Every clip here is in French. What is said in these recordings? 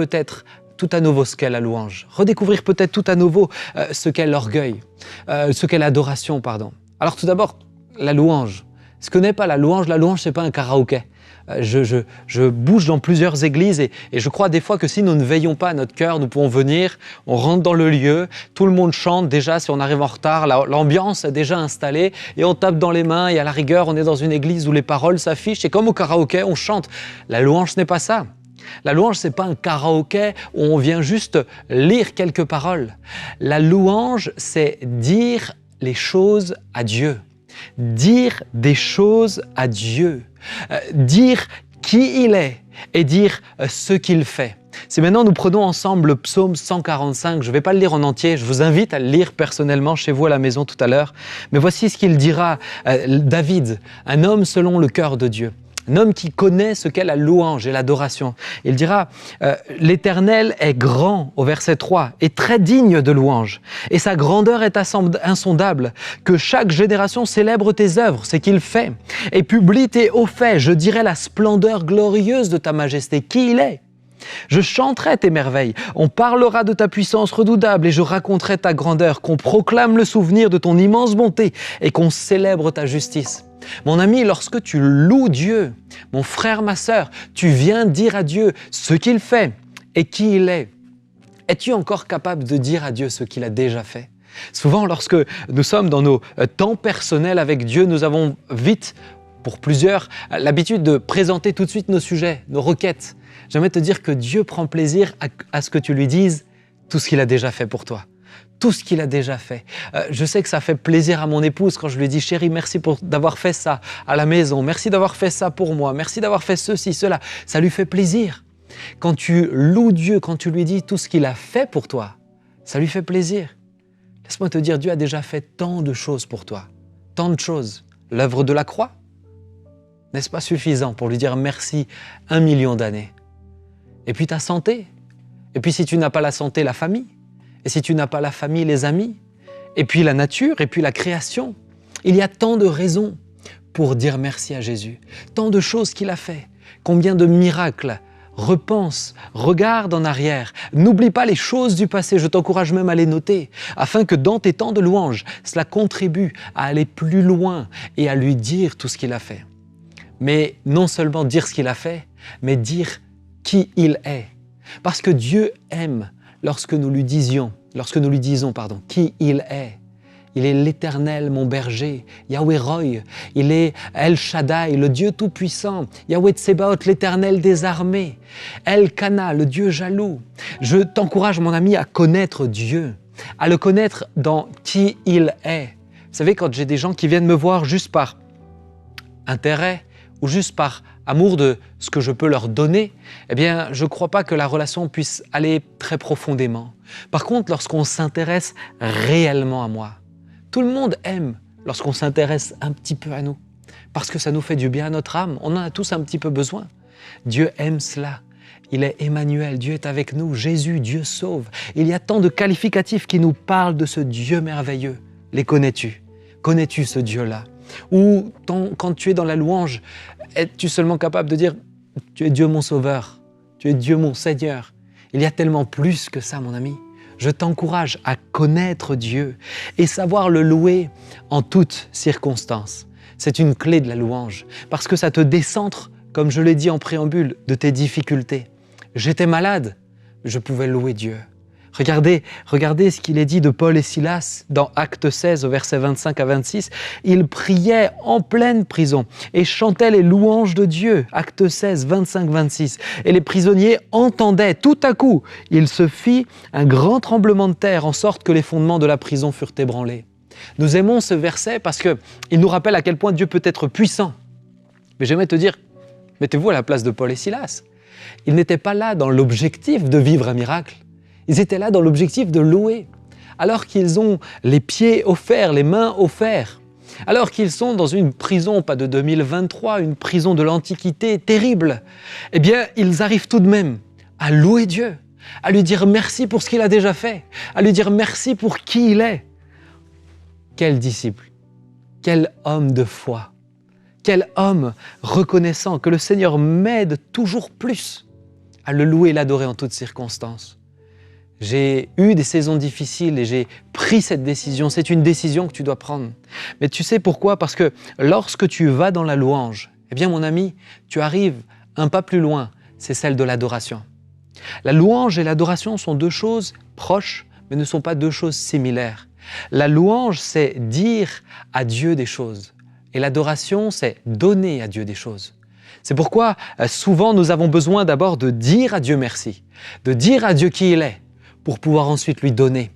peut-être tout à nouveau ce qu'est la louange, redécouvrir peut-être tout à nouveau ce qu'est l'orgueil, ce qu'est l'adoration, pardon. Alors tout d'abord, la louange. Ce que n'est pas la louange, c'est pas un karaoké. Je bouge dans plusieurs églises et je crois des fois que si nous ne veillons pas à notre cœur, nous pouvons venir, on rentre dans le lieu, tout le monde chante déjà, si on arrive en retard, l'ambiance est déjà installée et on tape dans les mains et à la rigueur, on est dans une église où les paroles s'affichent et comme au karaoké, on chante. La louange, ce n'est pas ça. La louange, ce n'est pas un karaoké où on vient juste lire quelques paroles. La louange, c'est dire les choses à Dieu. Dire des choses à Dieu, dire qui il est et dire ce qu'il fait. Si maintenant nous prenons ensemble le psaume 145, je ne vais pas le lire en entier, je vous invite à le lire personnellement chez vous à la maison tout à l'heure, mais voici ce qu'il dira David, un homme selon le cœur de Dieu. Un homme qui connaît ce qu'est la louange et l'adoration. Il dira « L'Éternel est grand » au verset 3 et très digne de louange. Et sa grandeur est insondable. Que chaque génération célèbre tes œuvres, ce qu'il fait, et publie tes hauts faits. Je dirai la splendeur glorieuse de ta majesté, qui il est. Je chanterai tes merveilles, on parlera de ta puissance redoutable et je raconterai ta grandeur, qu'on proclame le souvenir de ton immense bonté et qu'on célèbre ta justice. Mon ami, lorsque tu loues Dieu, mon frère, ma sœur, tu viens dire à Dieu ce qu'il fait et qui il est. Es-tu encore capable de dire à Dieu ce qu'il a déjà fait? Souvent, lorsque nous sommes dans nos temps personnels avec Dieu, nous avons vite, pour plusieurs, l'habitude de présenter tout de suite nos sujets, nos requêtes. J'aimerais te dire que Dieu prend plaisir à ce que tu lui dises tout ce qu'il a déjà fait pour toi. Tout ce qu'il a déjà fait. Je sais que ça fait plaisir à mon épouse quand je lui dis « Chérie, merci d'avoir fait ça à la maison. Merci d'avoir fait ça pour moi. Merci d'avoir fait ceci, cela. » Ça lui fait plaisir. Quand tu loues Dieu, quand tu lui dis tout ce qu'il a fait pour toi, ça lui fait plaisir. Laisse-moi te dire, Dieu a déjà fait tant de choses pour toi. Tant de choses. L'œuvre de la croix, n'est-ce pas suffisant pour lui dire merci 1 million d'années? Et puis ta santé. Et puis si tu n'as pas la santé, la famille. Et si tu n'as pas la famille, les amis. Et puis la nature, et puis la création. Il y a tant de raisons pour dire merci à Jésus. Tant de choses qu'il a fait. Combien de miracles. Repense, regarde en arrière. N'oublie pas les choses du passé. Je t'encourage même à les noter. Afin que dans tes temps de louange, cela contribue à aller plus loin et à lui dire tout ce qu'il a fait. Mais non seulement dire ce qu'il a fait, mais dire qui il est. Parce que Dieu aime lorsque nous lui disons, qui il est. Il est l'Éternel, mon berger, Yahweh Roy. Il est El Shaddai, le Dieu Tout-Puissant, Yahweh Tsebaoth, l'Éternel des armées, El Kana, le Dieu jaloux. Je t'encourage, mon ami, à connaître Dieu, à le connaître dans qui il est. Vous savez, quand j'ai des gens qui viennent me voir juste par intérêt, ou juste par amour de ce que je peux leur donner, eh bien, je ne crois pas que la relation puisse aller très profondément. Par contre, lorsqu'on s'intéresse réellement à moi, tout le monde aime lorsqu'on s'intéresse un petit peu à nous, parce que ça nous fait du bien à notre âme, on en a tous un petit peu besoin. Dieu aime cela. Il est Emmanuel, Dieu est avec nous, Jésus, Dieu sauve. Il y a tant de qualificatifs qui nous parlent de ce Dieu merveilleux. Les connais-tu? Connais-tu ce Dieu-là? Ou quand tu es dans la louange, es-tu seulement capable de dire « Tu es Dieu mon Sauveur, tu es Dieu mon Seigneur ». Il y a tellement plus que ça, mon ami. Je t'encourage à connaître Dieu et savoir le louer en toutes circonstances. C'est une clé de la louange parce que ça te décentre, comme je l'ai dit en préambule, de tes difficultés. J'étais malade, je pouvais louer Dieu. Regardez ce qu'il est dit de Paul et Silas dans Actes 16, au verset 25 à 26. Ils priaient en pleine prison et chantaient les louanges de Dieu. Actes 16, 25-26. Et les prisonniers entendaient. Tout à coup, il se fit un grand tremblement de terre en sorte que les fondements de la prison furent ébranlés. Nous aimons ce verset parce qu'il nous rappelle à quel point Dieu peut être puissant. Mais j'aimerais te dire, mettez-vous à la place de Paul et Silas. Ils n'étaient pas là dans l'objectif de vivre un miracle. Ils étaient là dans l'objectif de louer, alors qu'ils ont les pieds au fer, les mains au fer, alors qu'ils sont dans une prison, pas de 2023, une prison de l'Antiquité terrible. Eh bien, ils arrivent tout de même à louer Dieu, à lui dire merci pour ce qu'il a déjà fait, à lui dire merci pour qui il est. Quel disciple, quel homme de foi, quel homme reconnaissant que le Seigneur m'aide toujours plus à le louer et l'adorer en toutes circonstances. J'ai eu des saisons difficiles et j'ai pris cette décision. C'est une décision que tu dois prendre. Mais tu sais pourquoi? Parce que lorsque tu vas dans la louange, eh bien mon ami, tu arrives un pas plus loin, c'est celle de l'adoration. La louange et l'adoration sont deux choses proches, mais ne sont pas deux choses similaires. La louange, c'est dire à Dieu des choses. Et l'adoration, c'est donner à Dieu des choses. C'est pourquoi souvent nous avons besoin d'abord de dire à Dieu merci, de dire à Dieu qui il est, pour pouvoir ensuite lui donner.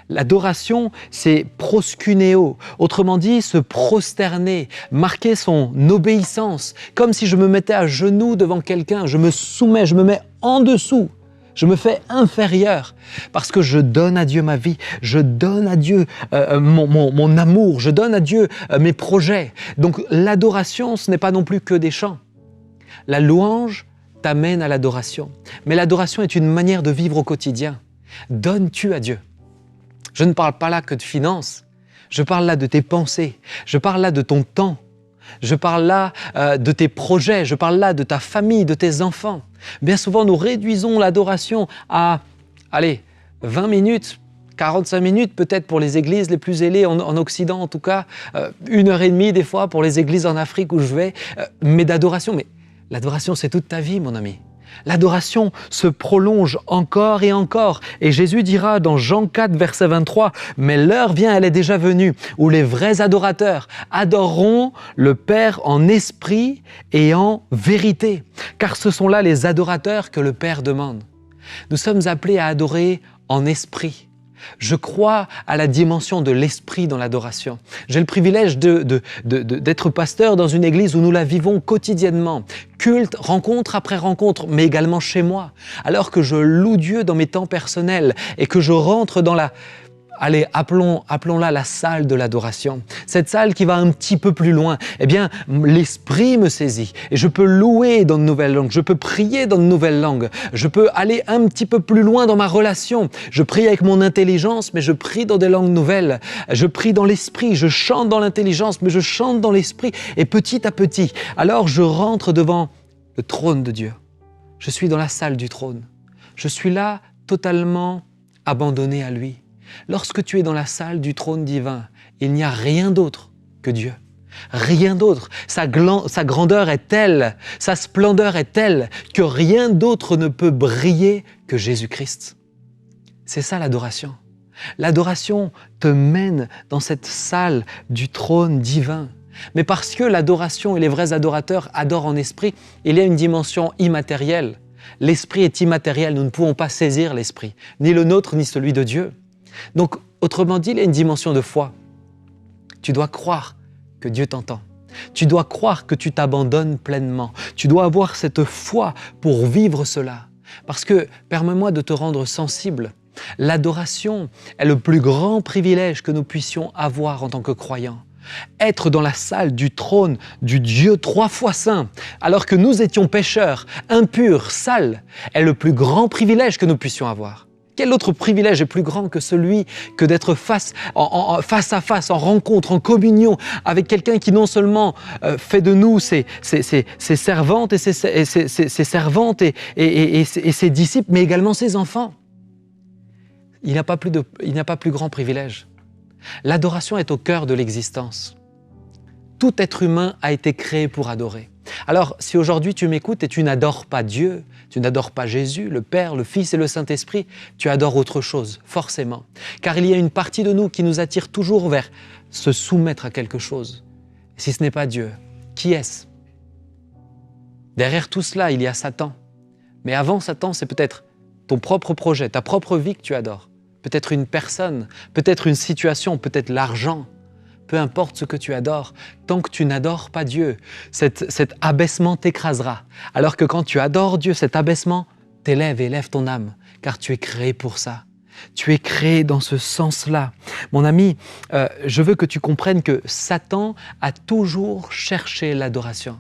L'adoration, c'est proskunéo, autrement dit se prosterner, marquer son obéissance, comme si je me mettais à genoux devant quelqu'un, je me soumets, je me mets en dessous, je me fais inférieur, parce que je donne à Dieu ma vie, je donne à Dieu mon amour, je donne à Dieu mes projets. Donc l'adoration, ce n'est pas non plus que des chants. La louange t'amène à l'adoration, mais l'adoration est une manière de vivre au quotidien. Donnes-tu à Dieu? Je ne parle pas là que de finances, je parle là de tes pensées, je parle là de ton temps, je parle là de tes projets, je parle là de ta famille, de tes enfants. Bien souvent, nous réduisons l'adoration à, 20 minutes, 45 minutes peut-être pour les églises les plus ailées en Occident en tout cas, 1h30 des fois pour les églises en Afrique où je vais, mais d'adoration. Mais l'adoration, c'est toute ta vie, mon ami. L'adoration se prolonge encore et encore. Et Jésus dira dans Jean 4, verset 23, « Mais l'heure vient, elle est déjà venue, où les vrais adorateurs adoreront le Père en esprit et en vérité. Car ce sont là les adorateurs que le Père demande. » Nous sommes appelés à adorer en esprit. Je crois à la dimension de l'esprit dans l'adoration. J'ai le privilège d'être pasteur dans une église où nous la vivons quotidiennement. Culte, rencontre après rencontre, mais également chez moi. Alors que je loue Dieu dans mes temps personnels et que je rentre dans appelons-la la salle de l'adoration. Cette salle qui va un petit peu plus loin, eh bien, l'esprit me saisit et je peux louer dans de nouvelles langues, je peux prier dans de nouvelles langues, je peux aller un petit peu plus loin dans ma relation. Je prie avec mon intelligence, mais je prie dans des langues nouvelles. Je prie dans l'esprit, je chante dans l'intelligence, mais je chante dans l'esprit. Et petit à petit, alors je rentre devant le trône de Dieu. Je suis dans la salle du trône. Je suis là totalement abandonné à lui. Lorsque tu es dans la salle du trône divin, il n'y a rien d'autre que Dieu. Rien d'autre. Sa grandeur est telle, sa splendeur est telle que rien d'autre ne peut briller que Jésus-Christ. C'est ça l'adoration. L'adoration te mène dans cette salle du trône divin. Mais parce que l'adoration et les vrais adorateurs adorent en esprit, il y a une dimension immatérielle. L'esprit est immatériel, nous ne pouvons pas saisir l'esprit, ni le nôtre, ni celui de Dieu. Donc, autrement dit, il y a une dimension de foi. Tu dois croire que Dieu t'entend. Tu dois croire que tu t'abandonnes pleinement. Tu dois avoir cette foi pour vivre cela. Parce que, permets-moi de te rendre sensible, l'adoration est le plus grand privilège que nous puissions avoir en tant que croyants. Être dans la salle du trône du Dieu 3 fois saint, alors que nous étions pécheurs, impurs, sales, est le plus grand privilège que nous puissions avoir. Quel autre privilège est plus grand que celui que d'être face à face, en rencontre, en communion avec quelqu'un qui non seulement fait de nous ses servantes et ses servantes et ses disciples, mais également ses enfants. Il n'y a pas plus grand privilège. L'adoration est au cœur de l'existence. Tout être humain a été créé pour adorer. Alors, si aujourd'hui tu m'écoutes et tu n'adores pas Dieu, tu n'adores pas Jésus, le Père, le Fils et le Saint-Esprit, tu adores autre chose, forcément. Car il y a une partie de nous qui nous attire toujours vers se soumettre à quelque chose. Et si ce n'est pas Dieu, qui est-ce? Derrière tout cela, il y a Satan. Mais avant Satan, c'est peut-être ton propre projet, ta propre vie que tu adores. Peut-être une personne, peut-être une situation, peut-être l'argent. Peu importe ce que tu adores, tant que tu n'adores pas Dieu, cet abaissement t'écrasera. Alors que quand tu adores Dieu, cet abaissement t'élève et élève ton âme, car tu es créé pour ça. Tu es créé dans ce sens-là. Mon ami, je veux que tu comprennes que Satan a toujours cherché l'adoration.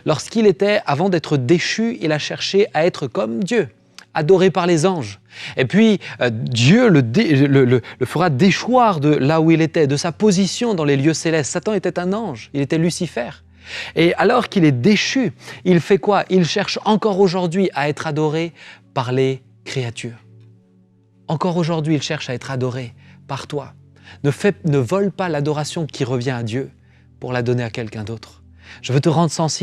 Lorsqu'il était, avant d'être déchu, il a cherché à être comme Dieu, adoré par les anges. Et puis, Dieu le fera déchoir de là où il était, de sa position dans les lieux célestes. Satan était un ange, il était Lucifer. Et alors qu'il est déchu, il fait quoi? Il cherche encore aujourd'hui à être adoré par les créatures. Encore aujourd'hui, il cherche à être adoré par toi. Ne vole pas l'adoration qui revient à Dieu pour la donner à quelqu'un d'autre. Je veux te rendre sensible